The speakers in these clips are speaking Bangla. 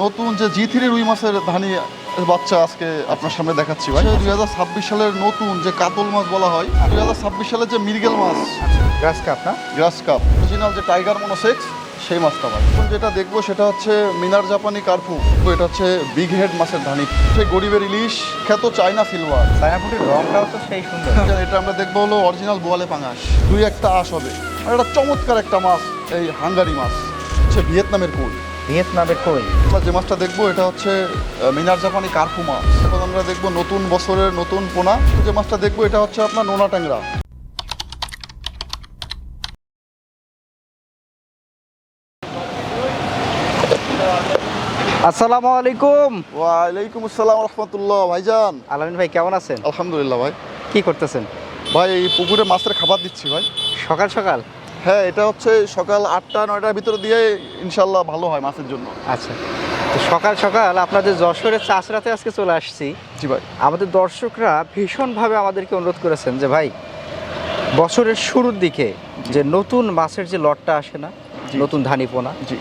নতুন যে জি3 রুই মাছের ধানি বাচ্চা আজকে আপনার সামনে দেখাচ্ছি ভাই। 2026 সালের নতুন যে কাতল মাছ বলা হয়, 2026 সালের যে মৃগেল মাছ, গ্রাস কাপ না? গ্রাস কাপ অরিজিনাল যে টাইগার মনোসেক্স, সেই মাছটা ভাই। এখন যেটা দেখবো সেটা হচ্ছে মিনার জাপানি কার্পু। এটা হচ্ছে বিগ হেড মাছের ধানি, সেই গরিবের ইলিশ, খ্যাত চায়না সিলভার। ছায়াপুটির রংটাও তো সেই সুন্দর। এটা আমরা দেখবো হলো অরিজিনাল বোয়ালে পাঙাশ, দুই একটা আঁশ হবে। আর এটা চমৎকার একটা মাছ, এই হাঙ্গারি মাছ, হচ্ছে ভিয়েতনামের কই। ভিয়েতনামের কই। আমরা যে মাছটা দেখবো এটা হচ্ছে মিনার জাপানি কার্পু মাছ। এখন আমরা দেখবো নতুন বছরের নতুন পোনা। যে মাছটা দেখবো এটা হচ্ছে আপনার নোনা ট্যাংরা। আসসালামু আলাইকুম। ওয়ালাইকুম আসসালাম রহমতুল্লাহ। ভাইজান, আলামিন ভাই কেমন আছেন? আলহামদুলিল্লাহ ভাই। কি করতেছেন ভাই এই পুকুরে মাছের খাবার দিচ্ছি ভাই। সকাল সকাল? হ্যাঁ, এটা হচ্ছে সকাল 8টা-9টার ভিতরে দিয়ে ইনশাল্লাহ ভালো হয় মাছের জন্য। আচ্ছা, তো সকাল সকাল আপনাদের যশোরের চাষরাতে আজকে চলে আসছি। জি ভাই। আমাদের দর্শকরা ভীষণভাবে আমাদেরকে অনুরোধ করেছেন যে ভাই, বছরের শুরুর দিকে যে নতুন মাছের যে লটটা আসে না, জি। নতুন ধানি পোনা, জি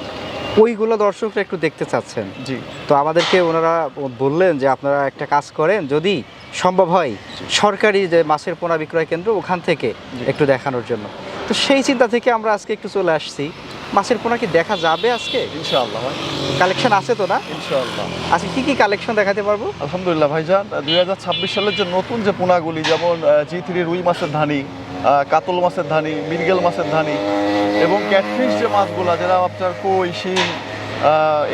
ওইগুলো দর্শকরা একটু দেখতে চাচ্ছেন। জি তো আমাদেরকে ওনারা বললেন যে আপনারা একটা কাজ করেন, যদি সম্ভব হয় সরকারি যে মাছের পোনা বিক্রয় কেন্দ্র, ওখান থেকে একটু দেখানোর জন্য। তো সেই চিন্তা থেকে আমরা আজকে একটু চলে আসছি। মাছের পোনা কি দেখা যাবে আজকে? ইনশাআল্লাহ ভাই, কালেকশন আছে তো না? ইনশাআল্লাহ। আজকে কি কি কালেকশন দেখাতে পারবো? আলহামদুলিল্লাহ ভাইজান, 2026 সালের যে নতুন যে পোনাগুলি, যেমন জি3 রুই মাছের ধানি, কাতল মাছের ধানি, মৃগেল মাছের ধানি এবং ক্যাটফিশ যে মাছগুলো, যারা আপনার কই, শিং,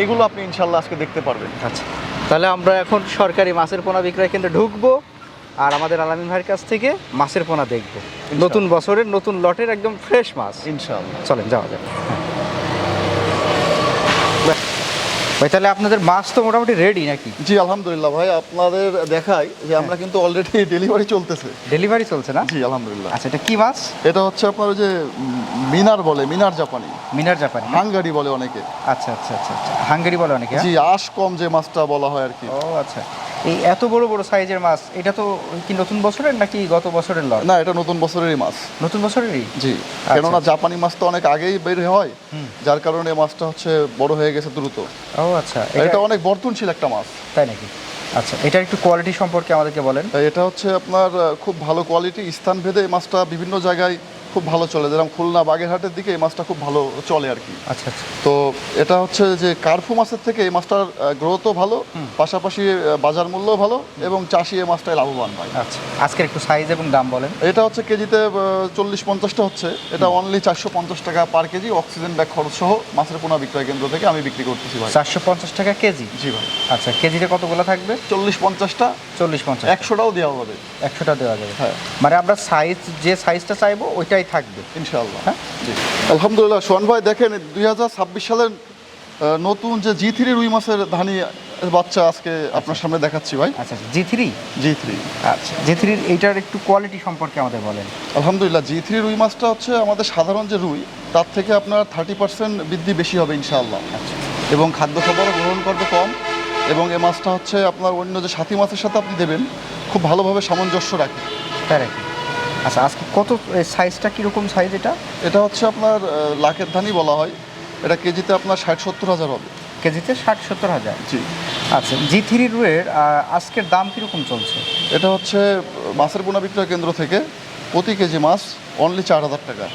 এগুলো আপনি ইনশাল্লাহ আজকে দেখতে পারবেন। আচ্ছা, তাহলে আমরা এখন সরকারি মাছের পোনা বিক্রয় কেন্দ্রে ঢুকবো আর আমাদের আলামিন ভাইয়ের কাছ থেকে মাছের পোনা দেখবো। নতুন বছরের নতুন লটের একদম ফ্রেশ মাছ। ইনশাআল্লাহ চলেন যাওয়া যাক। ভাই, তাহলে আপনাদের মাছ তো মোটামুটি রেডি নাকি? জি আলহামদুলিল্লাহ ভাই, আপনাদের দেখাই যে আমরা কিন্তু অলরেডি ডেলিভারি চলতেছে। ডেলিভারি চলছে না? জি আলহামদুলিল্লাহ। আচ্ছা, এটা কি মাছ? এটা হচ্ছে আপনার ওই যে মিনার বলে, মিনার জাপানি, মিনার জাপানি, হাঙ্গারি বলে অনেকে। আচ্ছা আচ্ছা আচ্ছা আচ্ছা, হাঙ্গেরি বলে অনেকে। জি, আঁশ কম যে মাছটা বলা হয় আর কি। ও আচ্ছা, এই এত বড় বড় সাইজের মাছ, এটা তো কি নতুন বছরের নাকি গত বছরের লট? না, এটা নতুন বছরেরই মাছ। নতুন বছরেরই? জি, কেননা জাপানি মাছ তো অনেক আগেই বের হয়, যার কারণে মাছটা হচ্ছে বড় হয়ে গেছে দ্রুত। ও আচ্ছা, এটা অনেক বর্তনশীল একটা মাছ। তাই নাকি? আচ্ছা, এটার একটু কোয়ালিটি সম্পর্কে আমাদেরকে বলেন। এটা হচ্ছে আপনার খুব ভালো কোয়ালিটি, স্থান ভেদে এই মাছটা বিভিন্ন জায়গায় খুব ভালো চলে, যেরকম খুলনা বাগেরহাটের দিকে এই মাছটা খুব ভালো চলে আর কি। আচ্ছা আচ্ছা, তো এটা হচ্ছে যে কার্ফু মাছের থেকে এই মাছটার গ্রোথও ভালো, পাশাপাশি বাজার মূল্যও ভালো এবং চাষি এই মাছটায় লাভবান হয়। আচ্ছা, আজকের একটু সাইজ এবং দাম বলেন। এটা হচ্ছে কেজিতে 40-50টা হচ্ছে, এটা অনলি 450 টাকা পার কেজি, অক্সিজেন ব্যাগ খরচ সহ মাছের পোনা বিক্রয় কেন্দ্র থেকে আমি বিক্রি করতেছি ভাই। 450 টাকা কেজি? জি ভাই। আচ্ছা, কেজিতে কতগুলো থাকবে? 40-50টা, 40-50, 100টাও দেওয়া হবে। 100টা দেওয়া যাবে? হ্যাঁ। মানে আমরা সাইজ, যে সাইজটা চাইবো ওইটাই থাকবে ইনশাআল্লাহ। হ্যাঁ। জি আলহামদুলিল্লাহ। সোহান ভাই দেখেন, 2026 সালের নতুন যে জি3 রুই মাছের ধানি বাচ্চা আজকে আপনার সামনে দেখাচ্ছি ভাই। আচ্ছা, জি3? জি3। আচ্ছা, জি3-র এইটার একটু কোয়ালিটি সম্পর্কে আমাদের বলেন। আলহামদুলিল্লাহ, জি3 রুই মাছটা হচ্ছে আমাদের সাধারণ যে রুই, তার থেকে আপনার 30% বৃদ্ধি বেশি হবে ইনশাআল্লাহ। আচ্ছা, এবং খাদ্য খাবারও গ্রহণ করবে কম, এবং এই মাছটা হচ্ছে আপনার অন্য যে সাথী মাছের সাথে আপনি দেবেন খুব ভালোভাবে সামঞ্জস্য রাখে। তাই নাকি? আচ্ছা, আজকে কত সাইজটা কীরকম সাইজ এটা? এটা হচ্ছে আপনার লাখের ধানি বলা হয়, এটা কেজিতে আপনার 60-70 হাজার হবে। কেজিতে 60-70 হাজার? জি। আচ্ছা, জি3 রুয়ের আজকের দাম কীরকম চলছে? এটা হচ্ছে মাছের পোনা বিক্রয় কেন্দ্র থেকে প্রতি কেজি মাছ অনলি 4,000 টাকা।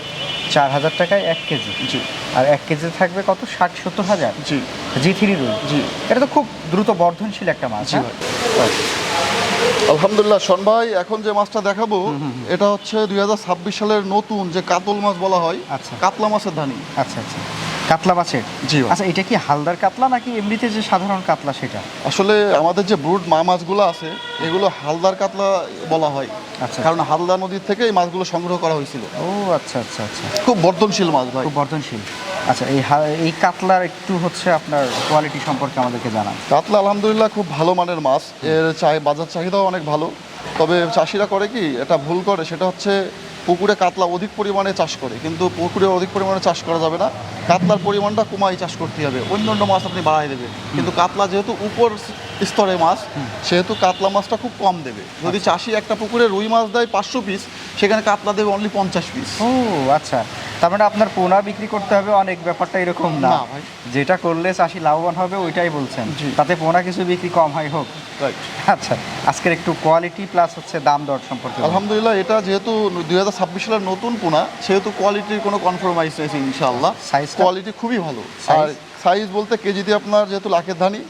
4,000 টাকায় 1 কেজি? জি। আর 1 কেজিতে থাকবে কত, 60-70 হাজার? জি। জি3 রুই? জি। এটা তো খুব দ্রুত বর্ধনশীল একটা মাছ। জি ভাই। আলহামদুলিল্লাহ শোন ভাই, এখন যে মাছটা দেখাবো এটা হচ্ছে 2026 সালের নতুন যে কাতল মাছ বলা হয়। আচ্ছা, কাতলা মাছের ধানি। আচ্ছা আচ্ছা, কাতলা মাছের? জি ভাই। আচ্ছা, এটা কি হালদার কাতলা নাকি এমনিতে যে সাধারণ কাতলা সেটা? আসলে আমাদের যে ব্রুড মাছগুলো আছে এগুলো হালদার কাতলা বলা হয়। আচ্ছা, কারণ হালদা নদীর থেকে এই মাছগুলো সংগ্রহ করা হয়েছিল। ও আচ্ছা আচ্ছা আচ্ছা, খুব বর্ধনশীল মাছ ভাই। খুব বর্ধনশীল। আচ্ছা, এই কাতলার একটু হচ্ছে আপনার কোয়ালিটি সম্পর্কে আমাদেরকে জানান। কাতলা আলহামদুলিল্লাহ খুব ভালো মানের মাছ, এর বাজার চাহিদাও অনেক ভালো। তবে চাষিরা করে কি, এটা ভুল করে, সেটা হচ্ছে পুকুরে কাতলা অধিক পরিমাণে চাষ করে, কিন্তু পুকুরে অধিক পরিমাণে চাষ করা যাবে না। কাতলার পরিমাণটা কমাই চাষ করতে হবে, অন্য অন্য মাছ আপনি বাড়াই দেবেন, কিন্তু কাতলা যেহেতু উপর স্তরে মাছ, সেহেতু কাতলা মাছটা খুব কম দেবে। যদি চাষি একটা পুকুরে রুই মাছ দেয় 500 পিস, সেখানে কাতলা দেবে অনলি 50 পিস। ও আচ্ছা, তার মানে আপনার পোনা বিক্রি করতে হবে অনেক, ব্যাপারটা এরকম না না ভাই। যেটা করলে চাষি লাভবান হবে ওইটাই বলছেন, জি। তাতে পোনা কিছু বিক্রি কম হয় হোক। রাইট। আচ্ছা, আজকের একটু কোয়ালিটি প্লাস হচ্ছে দাম দর সম্পর্কে বলুন। আলহামদুলিল্লাহ, এটা যেহেতু 2026 সালের নতুন পোনা, সেহেতু কোয়ালিটির কোনো কনফার্মাইজ নেই ইনশাআল্লাহ। সাইজটা? কোয়ালিটি খুবই ভালো। সাইজ? আর সাইজ বলতে কেজিতে আপনার যেহেতু লাখের ধানি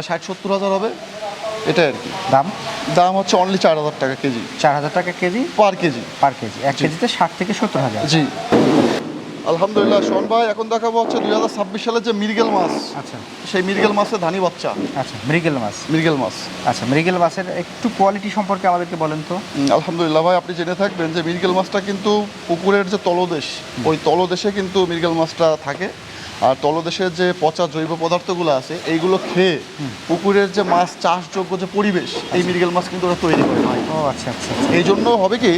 60-70 হাজার হবে, এটাই আর কি। দাম দাম হচ্ছে অনলি 4,000 টাকা কেজি, 4,000 টাকা কেজি পার কেজি। পার কেজি, এক জি। কেজিতে 60 থেকে 70,000। জি আলহামদুলিল্লাহ। শোন ভাই, এখন দেখাবো হচ্ছে 2026 সালের যে মৃগেল মাছ, আচ্ছা সেই মৃগেল মাছের ধানি বাচ্চা। আচ্ছা, মৃগেল মাছ। মৃগেল মাছ, আচ্ছা, মৃগেল মাছের একটু কোয়ালিটি সম্পর্কে আমাদেরকে বলেন তো। আলহামদুলিল্লাহ ভাই, আপনি জেনে থাকবেন যে মৃগেল মাছটা কিন্তু পুকুরের যে তলদেশ, ওই তলদেশে কিন্তু মৃগেল মাছটা থাকে। আর তলদেশের যে পচা জৈব পদার্থগুলো আছে, এইগুলো খেয়ে পুকুরের যে মাছ চাষযোগ্য যে পরিবেশ, এই মৃগেল মাছ কিন্তু ওরা তৈরি করে ভাই। ও আচ্ছা আচ্ছা। এই জন্য হবে কি,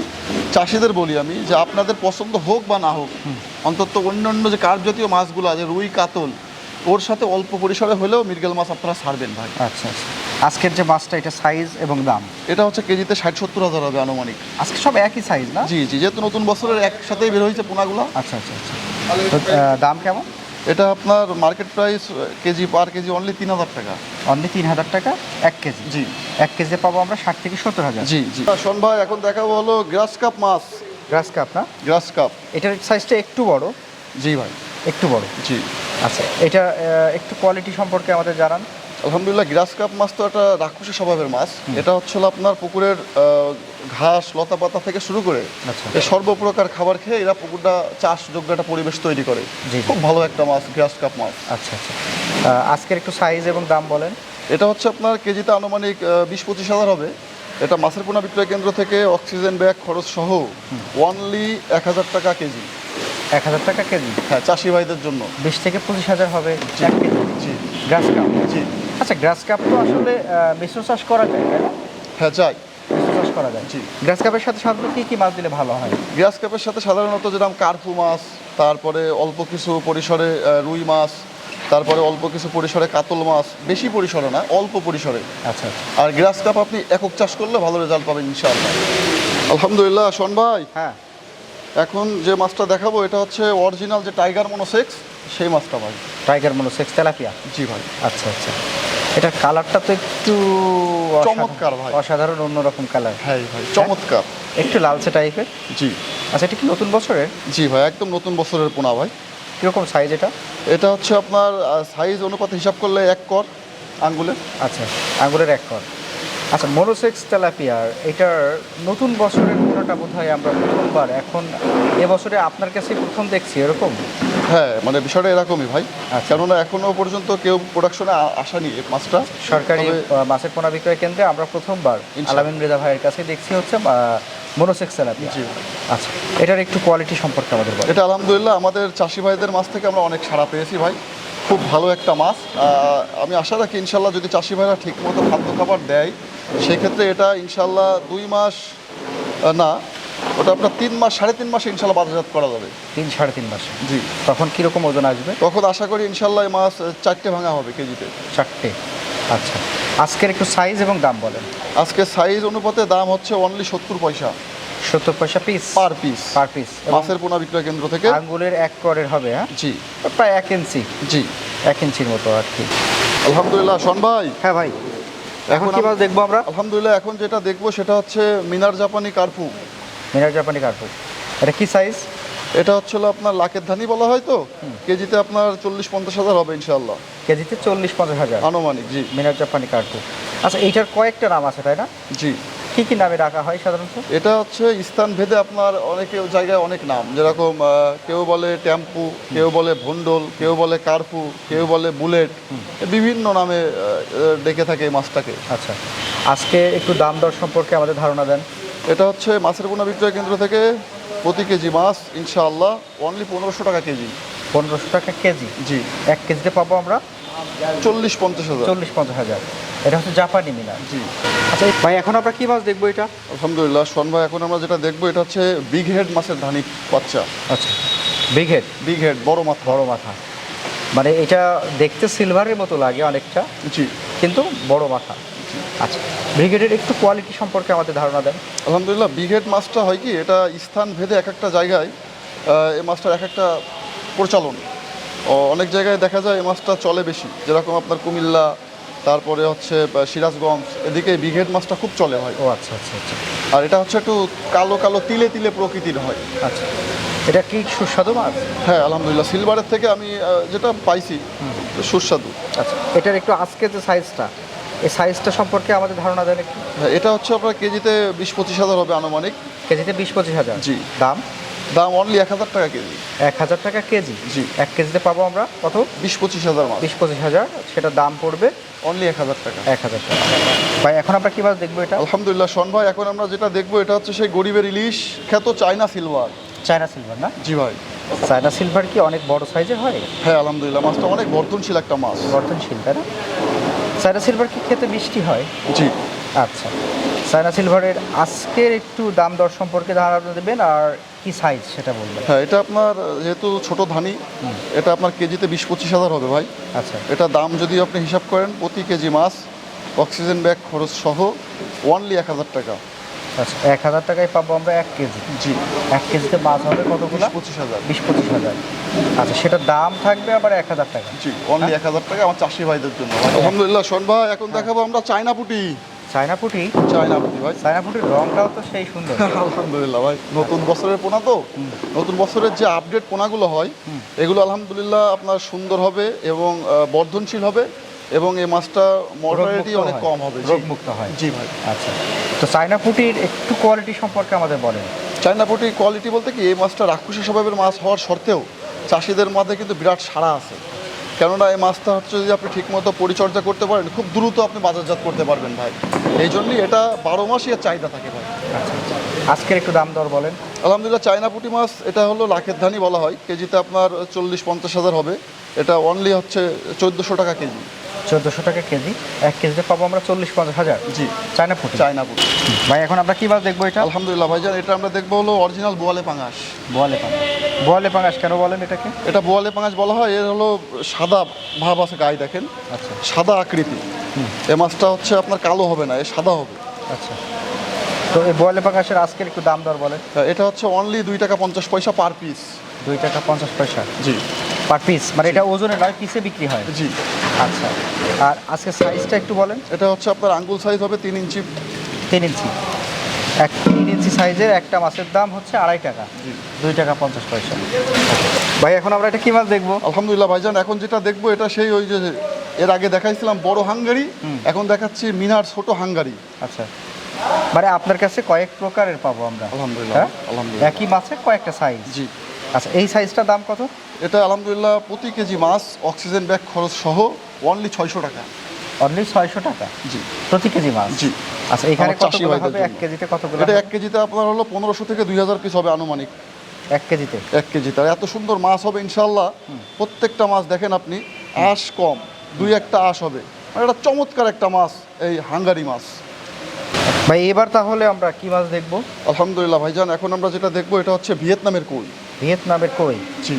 চাষিদের বলি আমি যে আপনাদের পছন্দ হোক বা না হোক, অন্তত অন্যান্য যে কার্প জাতীয় মাছগুলো আছে, রুই কাতল, ওর সাথে অল্প পরিসরে হলেও মৃগেল মাছ আপনারা ছাড়বেন ভাই। আচ্ছা আচ্ছা, আজকের যে মাছটা, এটা সাইজ এবং দাম? এটা হচ্ছে কেজিতে 60-70 হাজার হবে আনুমানিক। আজকে সব একই সাইজ না? জি জি, যেহেতু নতুন বছরের একসাথেই বের হয়েছে পোনাগুলো। আচ্ছা আচ্ছা আচ্ছা। তো দাম কেমন? এটা আপনার মার্কেট প্রাইস কেজি পার কেজি অনলি 3,000 টাকা। অনলি 3,000 টাকা 1 কেজি? জি। 1 কেজি পাবো আমরা 60 থেকে 70,000। জি জি। শোন ভাই, এখন দেখাবো হলো গ্রাস কাপ মাছ। গ্রাস কাপ না? গ্রাস কাপ। এটার সাইজটা একটু বড়। জি ভাই। একটু বড়। জি। আচ্ছা, এটা একটু কোয়ালিটি সম্পর্কে আমাদের জানান। আলহামদুলিল্লাহ, গ্রাস কাপ মাছ তো একটা রাক্ষসী স্বভাবের মাছ। এটা হচ্ছে হলো আপনার পুকুরের ঘাস লতা পাতা থেকে শুরু করে আচ্ছা। এই সর্বপ্রকার খাবার খেয়ে এরা পুকুরটা চাষযোগ্য একটা পরিবেশ তৈরি করে। জি। খুব ভালো একটা মাছ গ্রাস কাপ মাছ। আচ্ছা আচ্ছা, আজকের একটু সাইজ এবং দাম বলেন। এটা হচ্ছে আপনার কেজিতে আনুমানিক 20-25 হাজার হবে। এটা মাছের পোনা বিক্রয় কেন্দ্র থেকে অক্সিজেন ব্যাগ খরচ সহ অনলি 1,000 টাকা কেজি। 1,000 টাকা কেজি? হ্যাঁ, চাষি ভাইদের জন্য। 20 থেকে 25,000 হবে জি। 1 কেজি। জি গ্রাস কাপ? জি। আচ্ছা, গ্রাস কাপ তো আসলে মিশ্র চাষ করা যায়, তাই না? হ্যাঁ, যাই। মিশ্র চাষ করা যায়। জি। গ্রাস কাপের সাথে সাধারণত কী কী মাছ দিলে ভালো হয়? গ্রাস কাপের সাথে সাধারণত যেরকম কার্পু মাছ, তারপরে অল্প কিছু পরিসরে রুই মাছ, তারপরে অল্প কিছু পরিসরে কাতল মাছ, বেশি পরিসরে না, অল্প পরিসরে। আচ্ছা আচ্ছা। আর গ্রাস কাপ আপনি একক চাষ করলে ভালো রেজাল্ট পাবেন ইনশাআল্লাহ। আলহামদুলিল্লাহ। শোন ভাই, হ্যাঁ, এখন যে মাছটা দেখাবো এটা হচ্ছে অরিজিনাল যে টাইগার মনোসেক্স, সেই মাছটা ভাই। Tiger monosex tilapia? জি ভাই। আচ্ছা আচ্ছা, এটার কালারটা তো একটু চমৎকার ভাই। অসাধারণ, অন্যরকম কালার। হ্যাঁ ভাই, চমৎকার। একটু লালচে টাইপের। জি আচ্ছা, এটা কি নতুন বছরের? জি ভাই, একদম নতুন বছরের পোনা ভাই। কীরকম সাইজ এটা? এটা হচ্ছে আপনার সাইজ অনুপাতে হিসাব করলে 1 কর আঙ্গুলে। আচ্ছা, আঙুলের 1 কর। আচ্ছা, মনোসেক্স তেলাপিয়ার এটার নতুন বছরের পোনাটা বোধ হয় আমরা প্রথমবার, এখন এবছরে আপনার কাছে প্রথম দেখছি এরকম। হ্যাঁ, মানে বিষয়টা এরকমই ভাই। আচ্ছা। কেননা এখনো পর্যন্ত কেউ প্রোডাকশনে আসেনি এই মাছটা। সরকারি তবে- মাছের পোনা বিক্রয় কেন্দ্রে আমরা প্রথমবার ইনশাআল্লাহ। আলামিন রেজা ভাইয়ের কাছে দেখছি হচ্ছে মনোসেক্স তেলাপিয়া। জি। আচ্ছা, এটার একটু কোয়ালিটি সম্পর্কে আমাদের বলেন। এটা আলহামদুলিল্লাহ আমাদের চাষি ভাইদের মাছ থেকে আমরা অনেক সাড়া পেয়েছি ভাই। খুব ভালো একটা মাছ। আমি আশা রাখি ইনশাল্লাহ যদি চাষি ভাইরা ঠিকমতো খাদ্য খাবার দেয়, সেক্ষেত্রে এটা ইনশাল্লাহ 2 মাস না, ওটা আপনার 3 মাস 3.5 মাসে ইনশাল্লাহ বাজারজাত করা যাবে। 3-3.5 মাসে? জি। তখন কীরকম ওজন আসবে? তখন আশা করি ইনশাল্লাহ এই মাছ 4টে ভাঙা হবে কেজিতে। 4টে? আচ্ছা, আজকের একটু সাইজ এবং দাম বলেন। আজকে সাইজ অনুপাতে দাম হচ্ছে অনলি 70 পয়সা 70 পয়সা piece? Per piece. Per piece. মাছের পোনা বিক্রয় কেন্দ্র থেকে। আঙ্গুলের 1 করের হবে? হ্যাঁ, জি। প্রায় 1 ইঞ্চি। জি। 1 ইঞ্চির মতো আর কি। আলহামদুলিল্লাহ। শোন ভাই, হ্যাঁ ভাই, এখন কি মাছ দেখবো আমরা? আলহামদুলিল্লাহ, এখন যেটা দেখবো সেটা হচ্ছে মিনার জাপানি কার্পু। মিনার জাপানি কার্পু। এটা কি সাইজ? এটা হচ্ছে হলো আপনার লাখের ধানি বলা হয় তো, কেজিতে আপনার 40-50 হাজার হবে ইনশাআল্লাহ কেজিতে 40-50 হাজার আনুমানিক। জি। মিনার জাপানি কার্পু। আচ্ছা, এইটার কয়েকটা নাম আছে তাই না? জি। কি কি নামে ডাকা হয় সাধারণত? এটা হচ্ছে স্থান ভেদে আপনার অনেকে জায়গায় অনেক নাম, যেরকম কেউ বলে টেম্পু, কেউ বলে ভন্ডল, কেউ বলে কার্পু, কেউ বলে বুলেট, বিভিন্ন নামে ডেকে থাকে এই মাছটাকে। আচ্ছা, আজকে একটু দাম দর সম্পর্কে আমাদের ধারণা দেন। এটা হচ্ছে মাছের পোনা বিক্রয় কেন্দ্র থেকে প্রতি কেজি মাছ ইনশাআল্লাহ অনলি 1500 টাকা কেজি। 1500 টাকা কেজি? জি। 1 কেজিতে পাবো আমরা 40-50 হাজার। 40-50 হাজার। এটা হচ্ছে জাপানি মিনার। জি। আচ্ছা ভাই, এখন আমরা কি মাছ দেখবো এটা? আলহামদুলিল্লাহ। শোন ভাই, এখন আমরা যেটা দেখবো এটা হচ্ছে বিগ হেড মাছের ধানি বাচ্চা। আচ্ছা, বিগ হেড? বিগ হেড, বড় মাথা। বড় মাথা, মানে এটা দেখতে সিলভারের মতো লাগে অনেকটা। জি। কিন্তু বড় মাথা। আচ্ছা, ব্রিগেডের একটু কোয়ালিটি সম্পর্কে আমাদের ধারণা দেন। আলহামদুলিল্লাহ ব্রিগেড মাছটা হয় কি, এটা স্থান ভেদে এক একটা জায়গায় এই মাছটার এক একটা প্রচলন। অনেক জায়গায় দেখা যায় এই মাছটা চলে বেশি, যেরকম আপনার কুমিল্লা, তারপরে হচ্ছে সিরাজগঞ্জ, এদিকে ব্রিগেড মাছটা খুব চলে হয়। ও আচ্ছা আচ্ছা আচ্ছা আর এটা হচ্ছে একটু কালো কালো তিলে তিলে প্রকৃতির হয়। আচ্ছা, এটা কি সুস্বাদু মাছ? হ্যাঁ আলহামদুলিল্লাহ, সিলভারের থেকে আমি যেটা পাইছি সুস্বাদু। আচ্ছা, এটার একটু আজকে যে সাইজটা, এই সাইজটা সম্পর্কে আমাদের ধারণা দেন একটু। হ্যাঁ, এটা হচ্ছে আপনার কেজিতে 20-25 হাজার হবে আনুমানিক। কেজিতে 20-25 হাজার? জি। দাম? দাম অনলি 1000 টাকা কেজি। 1000 টাকা কেজি? জি। 1 কেজিতে পাবো আমরা কত? 20-25 হাজার মাছ। 20-25 হাজার, সেটা দাম পড়বে অনলি 1000 টাকা। 1000 টাকা। ভাই এখন আমরা কী মাছ দেখবো এটা? আলহামদুলিল্লাহ শোন ভাই, এখন আমরা যেটা দেখবো এটা হচ্ছে সেই গরিবের ইলিশ খ্যাত চায়না সিলভার। চায়না সিলভার না? জি ভাই। চায়না সিলভার কি অনেক বড় সাইজের হয়? হ্যাঁ আলহামদুলিল্লাহ, মাছটা অনেক বর্ধনশীল একটা মাছ। বর্ধনশীল, তাই না? চায়না সিলভার কি খেতে মিষ্টি হয়? জি। আচ্ছা, চায়না সিলভারের আজকের একটু দাম দর সম্পর্কে ধারণা দেবেন, আর কি সাইজ সেটা বলবেন। হ্যাঁ, এটা আপনার যেহেতু ছোট ধানি, এটা আপনার কেজিতে 20-25 হাজার হবে ভাই। আচ্ছা, এটা দাম যদি আপনি হিসাব করেন প্রতি কেজি মাছ অক্সিজেন ব্যাগ খরচ সহ অনলি 1000 টাকা। আচ্ছা, 1000 টাকায় পাবো আমরা 1 কেজি। জি। 1 কেজিতে মাছ হবে কতগুলো? 20-25 হাজার। 20-25 হাজার। আচ্ছা, সেটার দাম থাকবে আবার 1000 টাকা? জি, অনলি 1000 টাকা আমার চাষি ভাইদের জন্য। আলহামদুলিল্লাহ শোন ভাই, এখন দেখাবো আমরা চায়না পুঁটি। চায়না পুঁটি? চায়না পুঁটি ভাই। চায়না পুঁটির রংটাও তো সেই সুন্দর। আলহামদুলিল্লাহ ভাই, নতুন বছরের পোনা তো, নতুন বছরের যে আপডেট পোনাগুলো হয় এগুলো আলহামদুলিল্লাহ আপনার সুন্দর হবে এবং বর্ধনশীল হবে, এবং এই মাছটা মর্টালিটি অনেক কম হবে। রোগমুক্ত হয়। জি ভাই। আচ্ছা, তো চায়না পুঁটির একটু কোয়ালিটি সম্পর্কে আমাদের বলেন। চায়না পুঁটি কোয়ালিটি বলতে কি, এই মাছটা রাক্ষসী স্বভাবের মাছ হওয়ার সত্ত্বেও চাষিদের মধ্যে কিন্তু বিরাট সাড়া আছে। কেননা এই মাছটা হচ্ছে যদি আপনি ঠিকমতো পরিচর্যা করতে পারেন, খুব দ্রুত আপনি বাজারজাত করতে পারবেন ভাই। এই জন্যই এটা 12 মাসই এর চাহিদা থাকে ভাই। আচ্ছা আচ্ছা, আজকের একটু দাম দর বলেন। আলহামদুলিল্লাহ চায়না পুঁটি মাছ এটা হলো লাখের ধানি বলা হয়, কেজিতে আপনার 40-50 হাজার হবে। এটা অনলি হচ্ছে 1400 টাকা কেজি। 1400 টাকা কেজি। 1 কেজিতে পাবো আমরা 40-50 হাজার। জি। চায়না পুঁটি? চায়না পুঁটি। ভাই এখন আমরা কী মাছ দেখবো এটা? আলহামদুলিল্লাহ ভাইজান, এটা আমরা দেখবো হলো অরিজিনাল বোয়ালে পাঙাশ। বোয়ালে পাঙাশ? বোয়ালে পাঙাশ কেন বলেন এটাকে? এটা বোয়ালে পাঙাশ বলা হয়, এর হলো সাদা ভাব আছে গায়ে, দেখেন আচ্ছা। সাদা আকৃতি। এই মাছটা হচ্ছে আপনার কালো হবে না, এ সাদা হবে। আচ্ছা, তো এই বোয়ালে পাঙাশের আজকের একটু দাম দর বলেন। এটা হচ্ছে অনলি 2 টাকা 50 পয়সা পার পিস। 2 টাকা 50 পয়সা? জি। পার পিস, মানে এটা ওজনে নয়, পিসে বিক্রি হয়? জি। আচ্ছা, আর আজকে সাইজটা একটু বলেন। এটা হচ্ছে আপনার আঙ্গুল সাইজ হবে 3 ইঞ্চি। 3 ইঞ্চি? 3 ইঞ্চি সাইজের একটা মাছের দাম হচ্ছে 2.5 টাকা। 2 টাকা 50 পয়সা। ভাই এখন আমরা এটা কি মাছ দেখবো? আলহামদুলিল্লাহ ভাইজান, এখন যেটা দেখবো এটা সেই ওই যে এর আগে দেখাইছিলাম বড় হাঙ্গারি, এখন দেখাচ্ছি মিনার ছোট হাঙ্গারি। আচ্ছা, মানে আপনার কাছে কয়েক প্রকারের পাবো আমরা? আলহামদুলিল্লাহ। হ্যাঁ? আলহামদুলিল্লাহ। একই মাছের কয়েকটা সাইজ? জি। আচ্ছা, এই সাইজটার দাম কত? এটা আলহামদুলিল্লাহ প্রতি কেজি মাছ অক্সিজেন ব্যাগ খরচ সহ অনলি 600 টাকা। অনলি 600 টাকা? জি। প্রতি কেজি মাছ? জি। আচ্ছা, এখানে আমার চাষি কতগুলো ভাইদের হবে? 1 জন্য। কেজিতে কতগুলো এটা হবে? 1 কেজিতে আপনার হলো 1500 থেকে 2000 পিস হবে আনুমানিক। 1 কেজিতে? 1 কেজিতে আর এত সুন্দর মাছ হবে ইনশাল্লাহ। প্রত্যেকটা মাছ দেখেন আপনি, আঁশ কম, 2-1টা আঁশ হবে। মানে এটা চমৎকার একটা মাছ, এই হাঙ্গারি মাছ। ভাই এবার তাহলে আমরা কি মাছ দেখবো? আলহামদুলিল্লাহ ভাইজান, এখন আমরা যেটা দেখবো এটা হচ্ছে ভিয়েতনামের কই। ভিয়েতনামের কই? জি।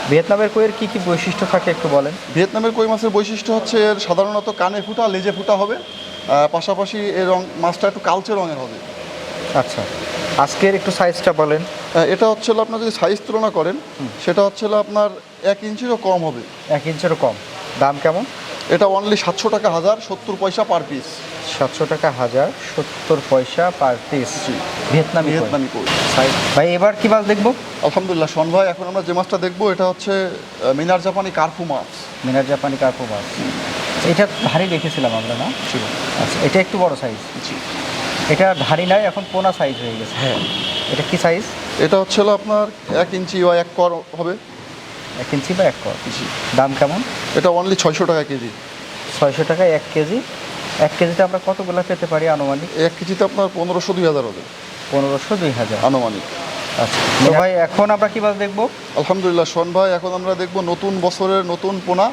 ভিয়েতনামের কইয়ের কি কি বৈশিষ্ট্য থাকে একটু বলেন। ভিয়েতনামের কই মাছের বৈশিষ্ট্য হচ্ছে এর সাধারণত কানে ফুটা, লেজে ফুটা হবে, পাশাপাশি এর রং, মাছটা একটু কালচে রঙের হবে। আচ্ছা, আজকের একটু সাইজটা বলেন। এটা হচ্ছে হলো আপনার যদি সাইজ তুলনা করেন, সেটা হচ্ছে হলো আপনার 1 ইঞ্চিরও কম হবে। 1 ইঞ্চেরও কম? দাম কেমন? এটা অনলি 700 টাকা হাজার, 70 পয়সা পার পিস। 700 টাকা হাজার, 70 পয়সা পার পিস। জি। ভিয়েতনামি কই। ভিয়েতনামি কই। ভাই এবার কি মাছ দেখবো? আলহামদুলিল্লাহ শোন ভাই, এখন আমরা যে মাছটা দেখবো এটা হচ্ছে মিনার জাপানি কার্পু মাছ। মিনার জাপানি কার্পু মাছ? এটা ধারি দেখেছিলাম আমরা, না? ছিল। আচ্ছা, এটা একটু বড় সাইজ। জি। এটা ধারি নাই, এখন পোনা সাইজ হয়ে গেছে। হ্যাঁ। এটা কি সাইজ? এটা হচ্ছে হলো আপনার 1 ইঞ্চি বা 1 কর হবে। 1 ইঞ্চি বা 1 কর? জি। দাম কেমন? এটা অনলি 600 টাকা কেজি। 600 টাকায় 1 কেজি। 1 কেজিতে আমরা কতগুলো পেতে পারি আনুমানিক? 1 কেজিতে আপনার 1500-2000 হবে 1500-2000 আনুমানিক। আচ্ছা, তো ভাই এখন আমরা কি মাছ দেখবো? আলহামদুলিল্লাহ শোন ভাই, এখন আমরা দেখবো নতুন বছরের নতুন পোনা,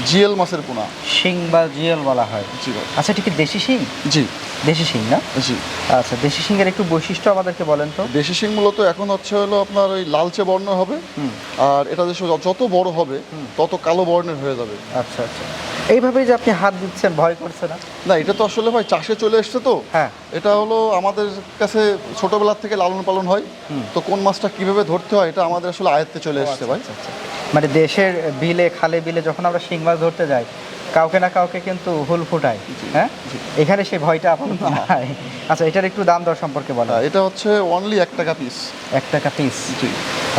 জিএল মাছের পোনা। শিং বা জিএল বলা হয়? জি ভাই। আচ্ছা, এটা কি দেশি শিং? জি। দেশি শিং না? জি। আচ্ছা, দেশি শিংয়ের একটু বৈশিষ্ট্য আমাদেরকে বলেন তো। দেশি শিং মূলত এখন হচ্ছে হলো আপনার ওই লালচে বর্ণ হবে, আর এটা যত বড় হবে তত কালো বর্ণের হয়ে যাবে। আচ্ছা আচ্ছা, এইভাবেই যে আপনি হাত দিচ্ছেন, ভয় করছে না? না, এটা তো আসলে ভাই চাষে চলে এসছে তো। হ্যাঁ। এটা হলো আমাদের কাছে ছোটবেলা থেকে লালন পালন হয়, তো কোন মাছটা কিভাবে ধরতে হয় এটা আমাদের আসলে আয়ত্তে চলে এসছে ভাই। মানে দেশের বিলে, খালে বিলে যখন আমরা শিং মাছ ধরতে যাই, কাউকে না কাউকে কিন্তু হুল ফুটায়। হ্যাঁ, এখানে সেই ভয়টা আপাতত নাই। আচ্ছা, এটার একটু দাম দর সম্পর্কে বলো। এটা হচ্ছে অনলি 1 টাকা পিস। 1 টাকা পিস। জি।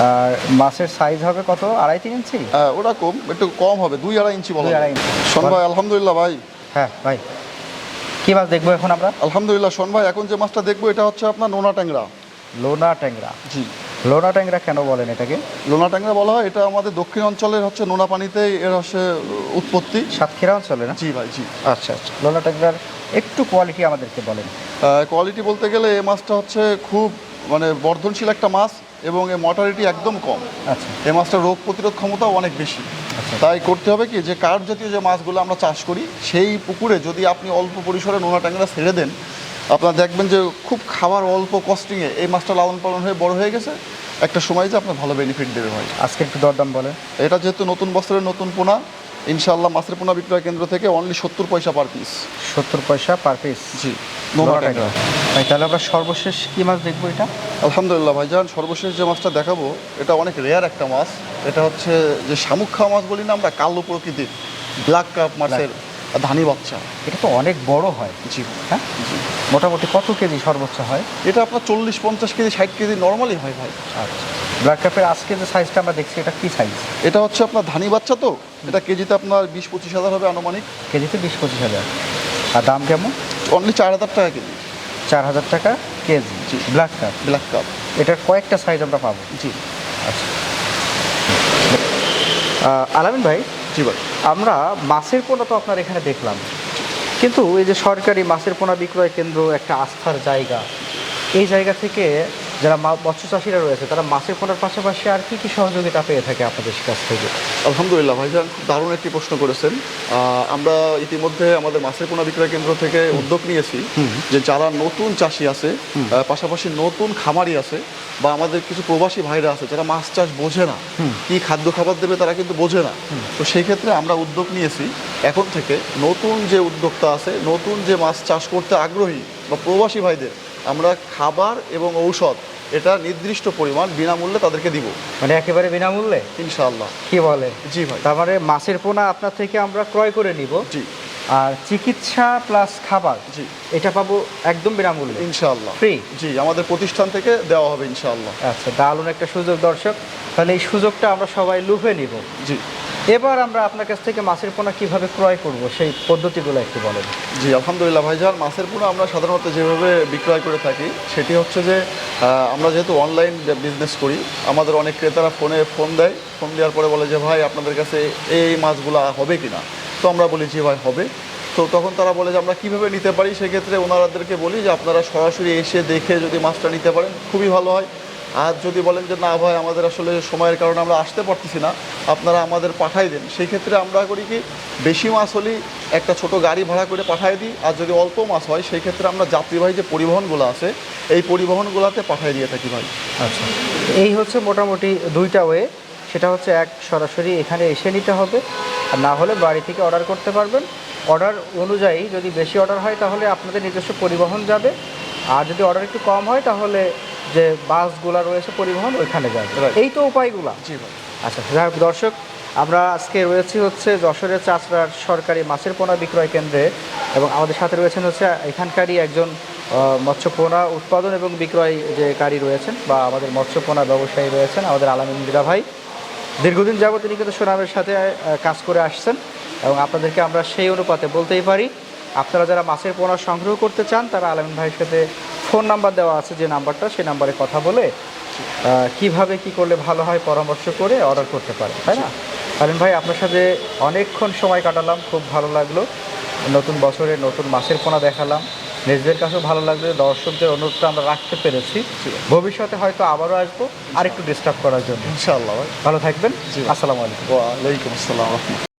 আর মাছের সাইজ হবে কত, 2.5-3 ইঞ্চি? ওটা কম, একটু কম হবে, 2-2.5 ইঞ্চি বলা 2-2.5 যায়। ইঞ্চি। শোন ভাই, আলহামদুলিল্লাহ ভাই। হ্যাঁ ভাই, কি মাছ দেখবো এখন আমরা? আলহামদুলিল্লাহ শোন ভাই, এখন যে মাছটা দেখবো এটা হচ্ছে আপনার নোনা ট্যাংরা। লোনা ট্যাংরা। জি। লোনা ট্যাংরা কেন বলেন এটাকে? লোনা ট্যাংরা বলা হয়, এটা আমাদের দক্ষিণ অঞ্চলের হচ্ছে নোনা পানিতেই এর হচ্ছে উৎপত্তি। সাতক্ষীরা অঞ্চলে না? জি ভাই, জি। আচ্ছা আচ্ছা, লোনা ট্যাংরার একটু কোয়ালিটি আমাদেরকে বলেন। কোয়ালিটি বলতে গেলে এই মাছটা হচ্ছে খুব মানে বর্ধনশীল একটা মাছ এবং এর মর্টালিটি একদম কম। আচ্ছা। এই মাছটার রোগ প্রতিরোধ ক্ষমতাও অনেক বেশি। তাই করতে হবে কি, যে কার্প জাতীয় যে মাছগুলো আমরা চাষ করি সেই পুকুরে যদি আপনি অল্প পরিসরে নোনা ট্যাংরা ছেড়ে দেন, আপনারা দেখবেন যে খুব খাবার অল্প কস্টিংয়ে এই মাছটা লালন পালন হয়ে বড় হয়ে গেছে, একটা সময় যে আপনার ভালো বেনিফিট দেবে ভাই। আজকে একটু দরদাম বলেন। এটা যেহেতু নতুন বছরের নতুন পোনা, ইনশাআল্লাহ মাছের পোনা বিক্রয় কেন্দ্র থেকে অনলি 70 পয়সা পার পিস। 70 পয়সা পার পিস। জি, নোনা ট্যাংরা। ভাই তাহলে আমরা সর্বশেষ কি মাছ দেখবো এটা? আলহামদুলিল্লাহ ভাইজান, সর্বশেষ যে মাছটা দেখাবো এটা অনেক রেয়ার একটা মাছ। এটা হচ্ছে যে শামুক খাওয়া মাছ বলি না আমরা, কালো প্রকৃতির ব্ল্যাক কাপ মাছের ধানি বাচ্চা। এটা তো অনেক বড় হয়। জি। হ্যাঁ, মোটামুটি কত কেজি সর্বোচ্চ হয়? এটা আপনার 40-50 কেজি 60 কেজি নর্মালি হয় ভাই। আচ্ছা, ব্ল্যাক কাপের আজকে যে সাইজটা আমরা দেখছি এটা কি সাইজ? এটা হচ্ছে আপনার ধানি বাচ্চা, তো এটা কেজিতে আপনার 20-25 হাজার হবে আনুমানিক। কেজিতে 20-25 হাজার। আর দাম কেমন? অনলি 4000 টাকা কেজি। 4000 টাকা কেজি। জি। Black cup. Black cup. এটার কয়েকটা সাইজ আমরা পাবো। জি। আচ্ছা। আলামিন ভাই, জি ভাই। আমরা মাছের পোনা তো আপনার এখানে দেখলাম, কিন্তু এই যে সরকারি মাছের পোনা বিক্রয় কেন্দ্র একটা আস্থার জায়গা, এই জায়গা থেকে যারা মৎস্য চাষিরা রয়েছে তারা মাছের পোনার পাশাপাশি আর কি কি সহযোগিতা পেয়ে থাকে আপনাদের কাছ থেকে? আলহামদুলিল্লাহ ভাইজান, খুব দারুণ একটি প্রশ্ন করেছেন। আমরা ইতিমধ্যে আমাদের মাছের পোনা বিক্রয় কেন্দ্র থেকে উদ্যোগ নিয়েছি যে যারা নতুন চাষি আছে, পাশাপাশি নতুন খামারি আছে, বা আমাদের কিছু প্রবাসী ভাইরা আছে যারা মাছ চাষ বোঝে না, কি খাদ্য খাবার দেবে তারা কিন্তু বোঝে না, তো সেই ক্ষেত্রে আমরা উদ্যোগ নিয়েছি এখন থেকে নতুন যে উদ্যোক্তা আছে, নতুন যে মাছ চাষ করতে আগ্রহী বা প্রবাসী ভাইদের আমরা খাবার এবং ঔষধ এটা নির্দিষ্ট পরিমাণ বিনামূল্যে তাদেরকে দিব। মানে একেবারে বিনামূল্যে? ইনশাআল্লাহ। কি বলে? জি ভাই। তার মানে মাছের পোনা আপনার থেকে আমরা ক্রয় করে নিব। জি। আর চিকিৎসা প্লাস খাবার, জি, এটা পাবো একদম বিনামূল্যে ইনশাআল্লাহ, ফ্রি। জি, আমাদের প্রতিষ্ঠান থেকে দেওয়া হবে ইনশাআল্লাহ। আচ্ছা, দারুণ একটা সুযোগ দর্শক, তাহলে এই সুযোগটা আমরা সবাই লুফে নিব। জি। এবার আমরা আপনার কাছ থেকে মাছের পোনা কিভাবে ক্রয় করব সেই পদ্ধতিগুলো একটু বলেন। জি, আলহামদুলিল্লাহ ভাইজান, মাছের পোনা আমরা সাধারণত যেভাবে বিক্রয় করে থাকি সেটি হচ্ছে যে আমরা যেহেতু অনলাইন বিজনেস করি, আমাদের অনেক ক্রেতারা ফোন দেয়, ফোন দেওয়ার পরে বলে যে ভাই আপনাদের কাছে এই মাছগুলো হবে কিনা, তো আমরা বলি যে ভাই হবে। তো তখন তারা বলে যে আমরা কীভাবে নিতে পারি, সেক্ষেত্রে ওনাদেরকে বলি যে আপনারা সরাসরি এসে দেখে যদি মাছটা নিতে পারেন খুবই ভালো হয়। আর যদি বলেন যে না ভাই আমাদের আসলে সময়ের কারণে আমরা আসতে পারতেছি না, আপনারা আমাদের পাঠাই দেন, সেই ক্ষেত্রে আমরা করি কি, বেশি মাছ হলেই একটা ছোট গাড়ি ভাড়া করে পাঠাই দিই, আর যদি অল্প মাছ হয় সেই ক্ষেত্রে আমরা যাত্রীবাহী যে পরিবহনগুলো আছে এই পরিবহনগুলোতে পাঠিয়ে দিয়ে থাকি ভাই। আচ্ছা, এই হচ্ছে মোটামুটি দুইটা ওয়ে। সেটা হচ্ছে এক, সরাসরি এখানে এসে নিতে হবে, আর না হলে বাড়ি থেকে অর্ডার করতে পারবেন। অর্ডার অনুযায়ী যদি বেশি অর্ডার হয় তাহলে আপনাদের নিজস্ব পরিবহন যাবে, আর যদি অর্ডার একটু কম হয় তাহলে যে বাসগুলো রয়েছে পরিবহন ওইখানে যাবে। এই তো উপায়গুলো। জি ভাই। আচ্ছা, যাই হোক দর্শক, আমরা আজকে রয়েছি হচ্ছে যশোরের চাচড়ার সরকারি মাছের পোনা বিক্রয় কেন্দ্রে, এবং আমাদের সাথে রয়েছেন হচ্ছে এখানকারই একজন মৎস্য পোনা উৎপাদন এবং বিক্রয় যে কারী রয়েছেন, বা আমাদের মৎস্য পোনা ব্যবসায়ী রয়েছেন আমাদের আলামিন মৃধা ভাই। দীর্ঘদিন যাবত তিনি কিন্তু সুনামের সাথে কাজ করে আসছেন, এবং আপনাদেরকে আমরা সেই অনুপাতে বলতেই পারি, আপনারা যারা মাছের পোনা সংগ্রহ করতে চান তারা আলামিন ভাইয়ের সাথে ফোন নাম্বার দেওয়া আছে যে নাম্বারটা, সেই নাম্বারে কথা বলে কিভাবে কি করলে ভালো হয় পরামর্শ করে অর্ডার করতে পারে, তাই না? আলামিন ভাই, আপনার সাথে অনেকক্ষণ সময় কাটালাম, খুব ভালো লাগলো। নতুন বছরে নতুন মাছের পোনা দেখালাম, নিজেদের কাছেও ভালো লাগলো, দর্শকদের অনুরোধটা আমরা রাখতে পেরেছি। ভবিষ্যতে হয়তো আবারও আসবো আরেকটু ডিস্টার্ব করার জন্য। ইনশাআল্লাহ ভাই। ভালো থাকবেন। আসসালামু আলাইকুম। ওয়ালাইকুম আসসালাম।